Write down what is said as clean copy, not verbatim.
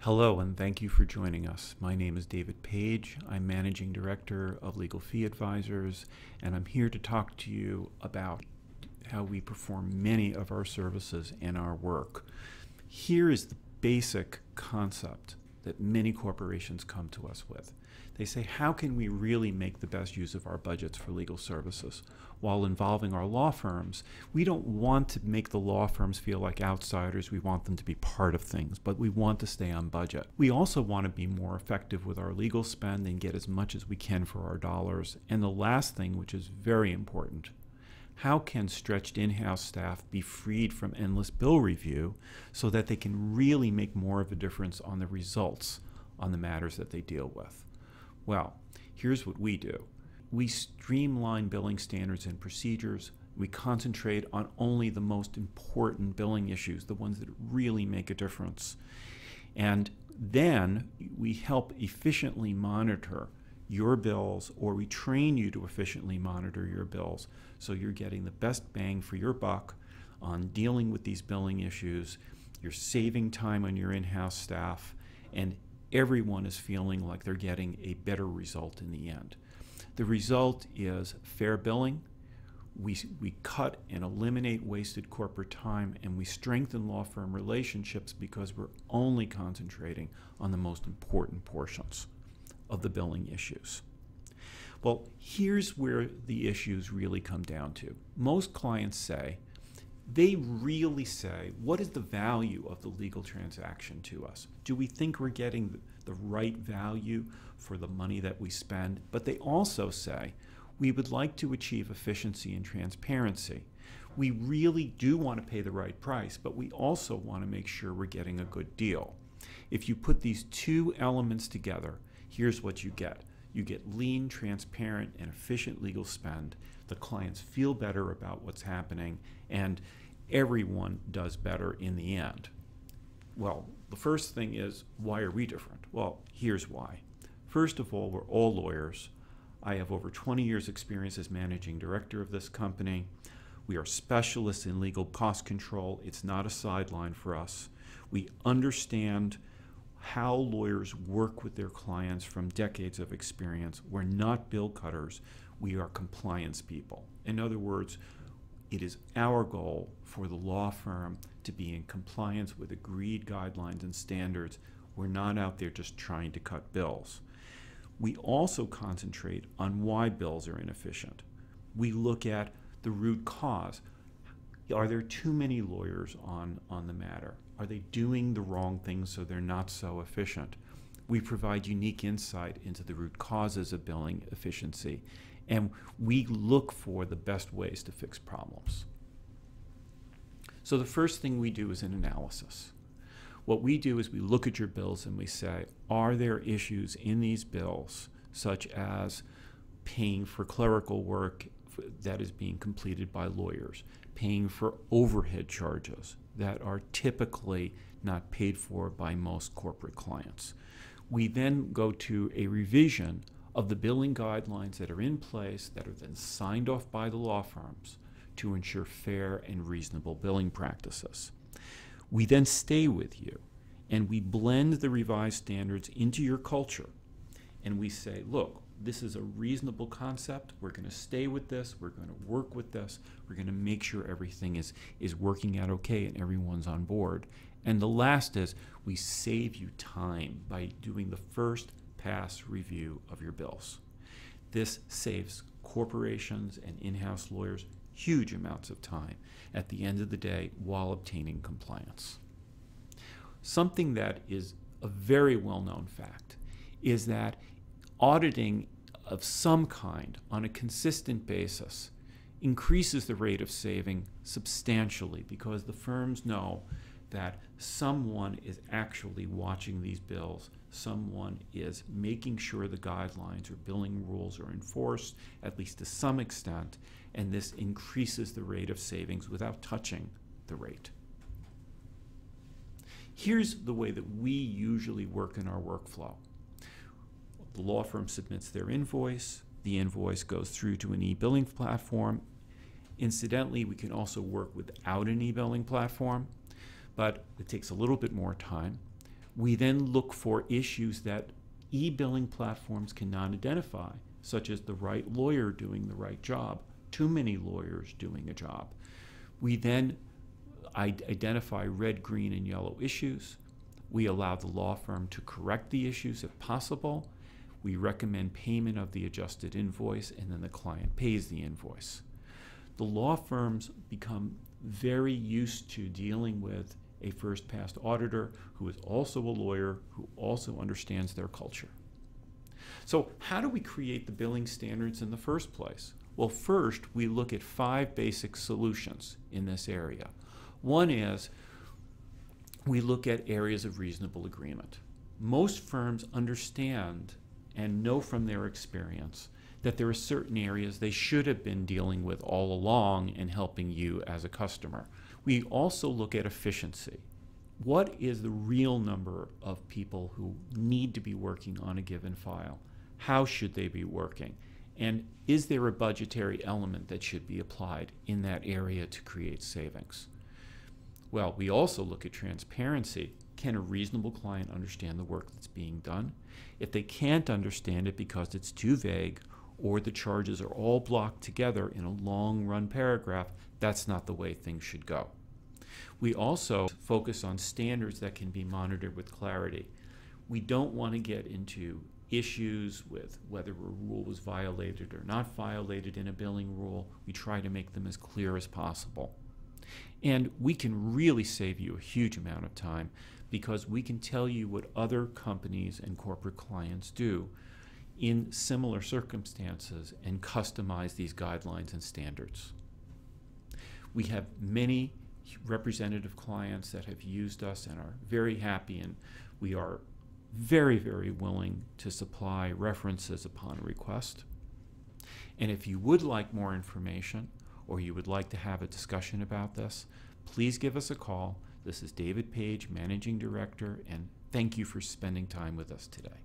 Hello, and thank you for joining us. My name is David Paige. I'm Managing Director of Legal Fee Advisors, and I'm here to talk to you about how we perform many of our services and our work. Here is the basic concept that many corporations come to us with. They say, how can we really make the best use of our budgets for legal services? While involving our law firms, we don't want to make the law firms feel like outsiders. We want them to be part of things, but we want to stay on budget. We also want to be more effective with our legal spend and get as much as we can for our dollars. And the last thing, which is very important, how can stretched in-house staff be freed from endless bill review so that they can really make more of a difference on the results on the matters that they deal with? Well, here's what we do. We streamline billing standards and procedures. We concentrate on only the most important billing issues, the ones that really make a difference. And then we help efficiently monitor your bills, or we train you to efficiently monitor your bills so you're getting the best bang for your buck on dealing with these billing issues. You're saving time on your in-house staff, and everyone is feeling like they're getting a better result in the end. The result is fair billing. We cut and eliminate wasted corporate time, and we strengthen law firm relationships because we're only concentrating on the most important portions of the billing issues. Well, here's where the issues really come down to. Most clients say, they really say, what is the value of the legal transaction to us? Do we think we're getting the right value for the money that we spend? But they also say, we would like to achieve efficiency and transparency. We really do want to pay the right price, but we also want to make sure we're getting a good deal. If you put these two elements together, here's what you get. You get lean, transparent, and efficient legal spend. The clients feel better about what's happening, and everyone does better in the end. Well, the first thing is, why are we different? Well, here's why. First of all, we're all lawyers. I have over 20 years experience as managing director of this company. We are specialists in legal cost control. It's not a sideline for us. We understand how lawyers work with their clients from decades of experience. We're not bill cutters. We are compliance people. In other words, it is our goal for the law firm to be in compliance with agreed guidelines and standards. We're not out there just trying to cut bills. We also concentrate on why bills are inefficient. We look at the root cause. Are there too many lawyers on the matter? Are they doing the wrong things so they're not so efficient? We provide unique insight into the root causes of billing efficiency, and we look for the best ways to fix problems. So the first thing we do is an analysis. What we do is we look at your bills and we say, are there issues in these bills, such as paying for clerical work that is being completed by lawyers, paying for overhead charges that are typically not paid for by most corporate clients. We then go to a revision of the billing guidelines that are in place that are then signed off by the law firms to ensure fair and reasonable billing practices. We then stay with you and we blend the revised standards into your culture, and we say, look, this is a reasonable concept. We're going to stay with this. We're going to work with this. We're going to make sure everything is working out okay and everyone's on board. And the last is we save you time by doing the first pass review of your bills. This saves corporations and in-house lawyers huge amounts of time at the end of the day while obtaining compliance. Something that is a very well-known fact is that auditing of some kind on a consistent basis increases the rate of saving substantially because the firms know that someone is actually watching these bills, someone is making sure the guidelines or billing rules are enforced, at least to some extent, and this increases the rate of savings without touching the rate. Here's the way that we usually work in our workflow. The law firm submits their invoice. The invoice goes through to an e-billing platform. Incidentally, we can also work without an e-billing platform, but it takes a little bit more time. We then look for issues that e-billing platforms cannot identify, such as the right lawyer doing the right job, too many lawyers doing a job. We then identify red, green, and yellow issues. We allow the law firm to correct the issues if possible. We recommend payment of the adjusted invoice, and then the client pays the invoice. The law firms become very used to dealing with a first-pass auditor who is also a lawyer, who also understands their culture. So how do we create the billing standards in the first place? Well, first, we look at 5 basic solutions in this area. One is we look at areas of reasonable agreement. Most firms understand and know from their experience that there are certain areas they should have been dealing with all along and helping you as a customer. We also look at efficiency. What is the real number of people who need to be working on a given file? How should they be working? And is there a budgetary element that should be applied in that area to create savings? Well, we also look at transparency. Can a reasonable client understand the work that's being done? If they can't understand it because it's too vague or the charges are all blocked together in a long-run paragraph, that's not the way things should go. We also focus on standards that can be monitored with clarity. We don't want to get into issues with whether a rule was violated or not violated in a billing rule. We try to make them as clear as possible. And we can really save you a huge amount of time because we can tell you what other companies and corporate clients do in similar circumstances and customize these guidelines and standards. We have many representative clients that have used us and are very happy, and we are very, very willing to supply references upon request. And if you would like more information or you would like to have a discussion about this, please give us a call. This is David Paige, Managing Director, and thank you for spending time with us today.